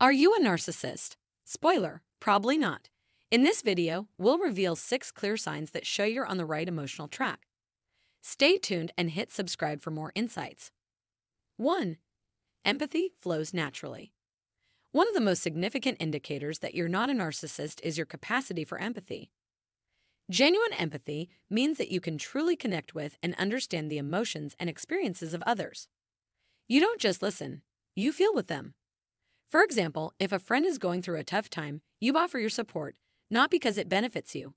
Are you a narcissist? Spoiler, probably not. In this video, we'll reveal 6 clear signs that show you're on the right emotional track. Stay tuned and hit subscribe for more insights. 1. Empathy flows naturally. One of the most significant indicators that you're not a narcissist is your capacity for empathy. Genuine empathy means that you can truly connect with and understand the emotions and experiences of others. You don't just listen, you feel with them. For example, if a friend is going through a tough time, you offer your support, not because it benefits you,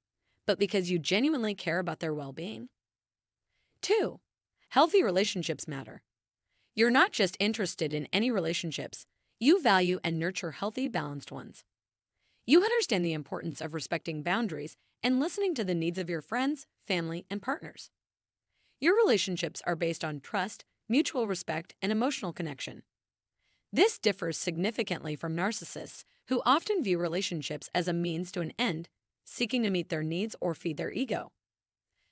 but because you genuinely care about their well-being. 2. Healthy relationships matter. You're not just interested in any relationships, you value and nurture healthy, balanced ones. You understand the importance of respecting boundaries and listening to the needs of your friends, family, and partners. Your relationships are based on trust, mutual respect, and emotional connection. This differs significantly from narcissists, who often view relationships as a means to an end, seeking to meet their needs or feed their ego.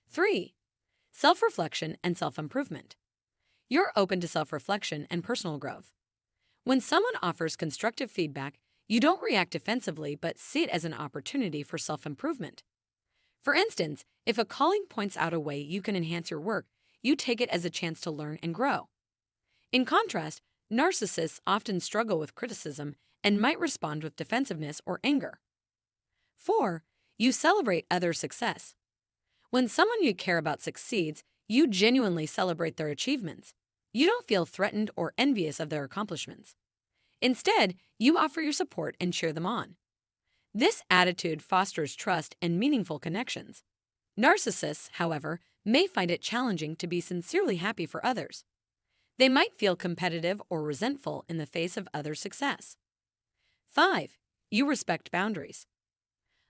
3. Self-reflection and self-improvement. You're open to self-reflection and personal growth. When someone offers constructive feedback, you don't react defensively but see it as an opportunity for self-improvement. For instance, if a colleague points out a way you can enhance your work, you take it as a chance to learn and grow. In contrast, narcissists often struggle with criticism and might respond with defensiveness or anger. 4. You celebrate others' success. When someone you care about succeeds, you genuinely celebrate their achievements. You don't feel threatened or envious of their accomplishments. Instead, you offer your support and cheer them on. This attitude fosters trust and meaningful connections. Narcissists, however, may find it challenging to be sincerely happy for others. They might feel competitive or resentful in the face of others' success. 5. You respect boundaries.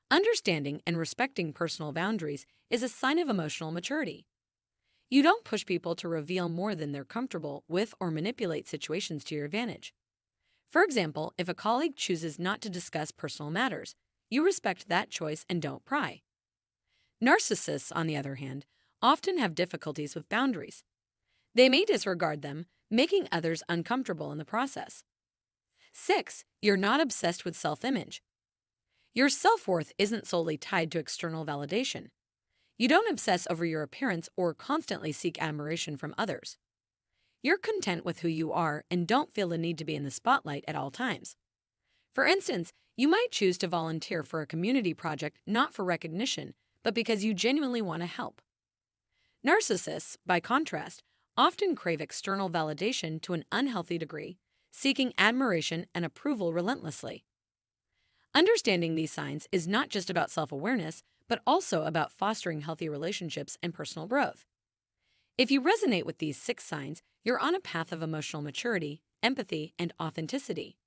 Understanding and respecting personal boundaries is a sign of emotional maturity. You don't push people to reveal more than they're comfortable with or manipulate situations to your advantage. For example, if a colleague chooses not to discuss personal matters, you respect that choice and don't pry. Narcissists, on the other hand, often have difficulties with boundaries. They may disregard them, making others uncomfortable in the process. 6. You're not obsessed with self-image. Your self-worth isn't solely tied to external validation. You don't obsess over your appearance or constantly seek admiration from others. You're content with who you are and don't feel the need to be in the spotlight at all times. For instance, you might choose to volunteer for a community project not for recognition, but because you genuinely want to help. Narcissists, by contrast, often crave external validation to an unhealthy degree, seeking admiration and approval relentlessly. Understanding these signs is not just about self-awareness, but also about fostering healthy relationships and personal growth. If you resonate with these 6 signs, you're on a path of emotional maturity, empathy, and authenticity.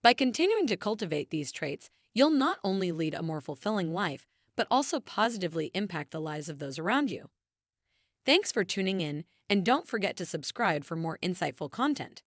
By continuing to cultivate these traits, you'll not only lead a more fulfilling life, but also positively impact the lives of those around you. Thanks for tuning in, and don't forget to subscribe for more insightful content.